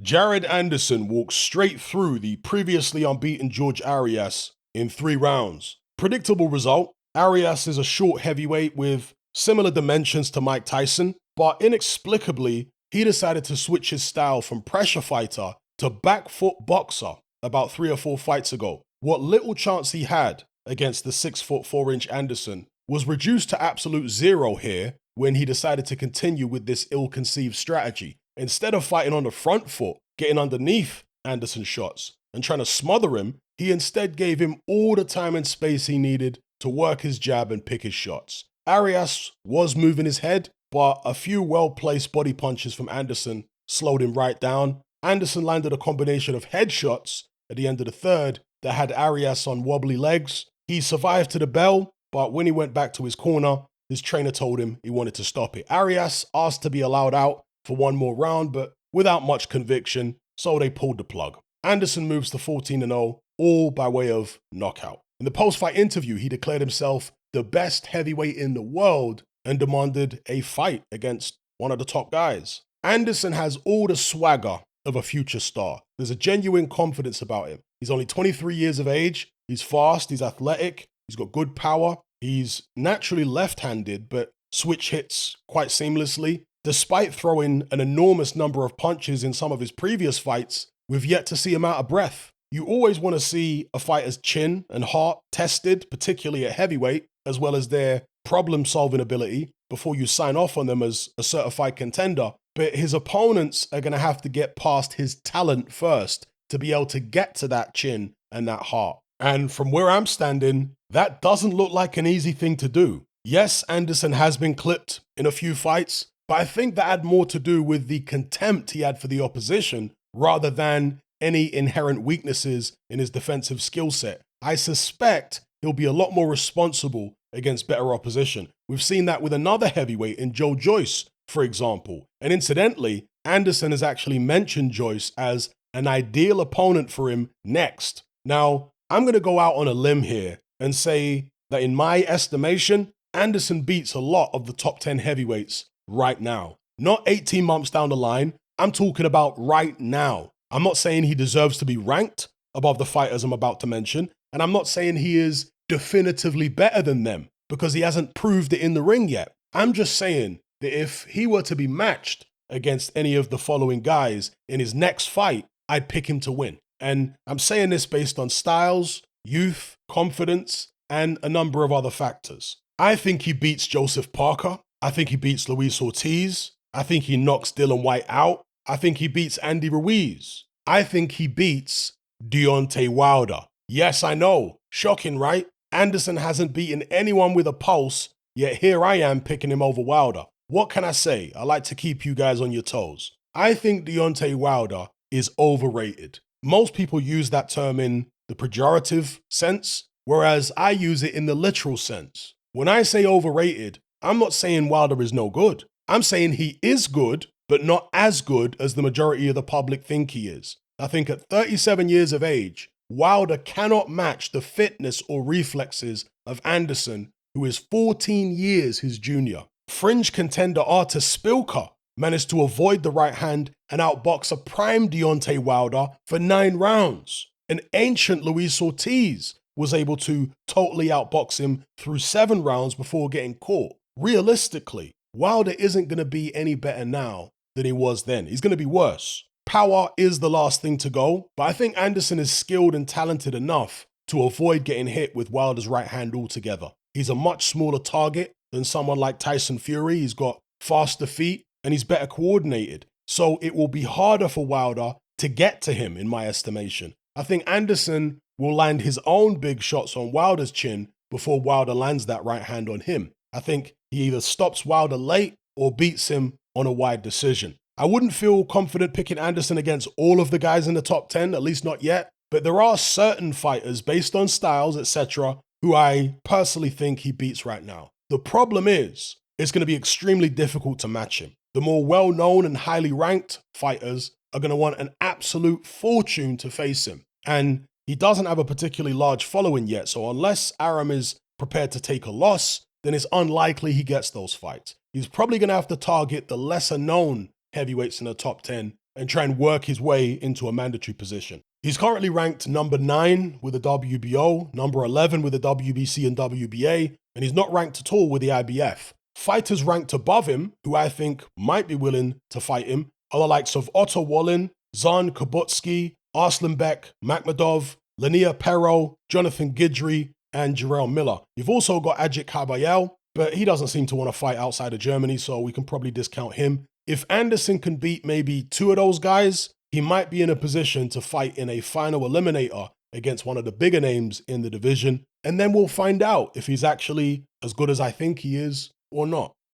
Jared Anderson walked straight through the previously unbeaten George Arias in 3 rounds. Predictable result. Arias is a short heavyweight with similar dimensions to Mike Tyson, but inexplicably, he decided to switch his style from pressure fighter to back foot boxer about 3 or 4 fights ago. What little chance he had against the 6'4" Anderson was reduced to absolute zero here when he decided to continue with this ill-conceived strategy. Instead of fighting on the front foot, getting underneath Anderson's shots and trying to smother him, he instead gave him all the time and space he needed to work his jab and pick his shots. Arias was moving his head, but a few well-placed body punches from Anderson slowed him right down. Anderson landed a combination of headshots at the end of the third that had Arias on wobbly legs. He survived to the bell, but when he went back to his corner, his trainer told him he wanted to stop it. Arias asked to be allowed out for one more round, but without much conviction, so they pulled the plug. Anderson moves to 14-0, all by way of knockout. In the post-fight interview, he declared himself the best heavyweight in the world and demanded a fight against one of the top guys. Anderson has all the swagger of a future star. There's a genuine confidence about him. He's only 23 years of age. He's fast, he's athletic, he's got good power. He's naturally left-handed, but switch hits quite seamlessly. Despite throwing an enormous number of punches in some of his previous fights, we've yet to see him out of breath. You always want to see a fighter's chin and heart tested, particularly at heavyweight, as well as their problem-solving ability before you sign off on them as a certified contender. But his opponents are going to have to get past his talent first to be able to get to that chin and that heart. And from where I'm standing, that doesn't look like an easy thing to do. Yes, Anderson has been clipped in a few fights, but I think that had more to do with the contempt he had for the opposition rather than any inherent weaknesses in his defensive skill set. I suspect he'll be a lot more responsible against better opposition. We've seen that with another heavyweight in Joe Joyce, for example. And incidentally, Anderson has actually mentioned Joyce as an ideal opponent for him next. Now, I'm going to go out on a limb here and say that in my estimation, Anderson beats a lot of the top 10 heavyweights right now. Not 18 months down the line, I'm talking about right now. I'm not saying he deserves to be ranked above the fighters I'm about to mention, and I'm not saying he is definitively better than them because he hasn't proved it in the ring yet. I'm just saying that if he were to be matched against any of the following guys in his next fight, I'd pick him to win. And I'm saying this based on styles, youth, confidence, and a number of other factors. I think he beats Joseph Parker. I think he beats Luis Ortiz. I think he knocks Dylan White out. I think he beats Andy Ruiz. I think he beats Deontay Wilder. Yes, I know. Shocking, right? Anderson hasn't beaten anyone with a pulse, yet here I am picking him over Wilder. What can I say? I like to keep you guys on your toes. I think Deontay Wilder is overrated. Most people use that term in the pejorative sense, whereas I use it in the literal sense. When I say overrated, I'm not saying Wilder is no good. I'm saying he is good, but not as good as the majority of the public think he is. I think at 37 years of age, Wilder cannot match the fitness or reflexes of Anderson, who is 14 years his junior. Fringe contender Artur Szpilka managed to avoid the right hand and outbox a prime Deontay Wilder for 9 rounds. An ancient Luis Ortiz was able to totally outbox him through 7 rounds before getting caught. Realistically, Wilder isn't going to be any better now than he was then. He's going to be worse. Power is the last thing to go, but I think Anderson is skilled and talented enough to avoid getting hit with Wilder's right hand altogether. He's a much smaller target than someone like Tyson Fury. He's got faster feet and he's better coordinated. So it will be harder for Wilder to get to him, in my estimation. I think Anderson will land his own big shots on Wilder's chin before Wilder lands that right hand on him. I think he either stops Wilder late or beats him on a wide decision. I wouldn't feel confident picking Anderson against all of the guys in the top 10, at least not yet, but there are certain fighters based on styles, etc., who I personally think he beats right now. The problem is, it's going to be extremely difficult to match him. The more well-known and highly ranked fighters are going to want an absolute fortune to face him. And he doesn't have a particularly large following yet, so unless Arum is prepared to take a loss, then it's unlikely he gets those fights. He's probably going to have to target the lesser-known heavyweights in the top 10 and try and work his way into a mandatory position. He's currently ranked number 9 with the WBO, number 11 with the WBC and WBA, and he's not ranked at all with the IBF. Fighters ranked above him, who I think might be willing to fight him, are the likes of Otto Wallin, Zan Kabutsky, Arslanbek, Makhmadov, Lania Perro, Jonathan Guidry, and Jarrell Miller. You've also got Ajit Kabayel, but he doesn't seem to want to fight outside of Germany, so we can probably discount him. If Anderson can beat maybe 2 of those guys, he might be in a position to fight in a final eliminator against one of the bigger names in the division, and then we'll find out if he's actually as good as I think he is or not.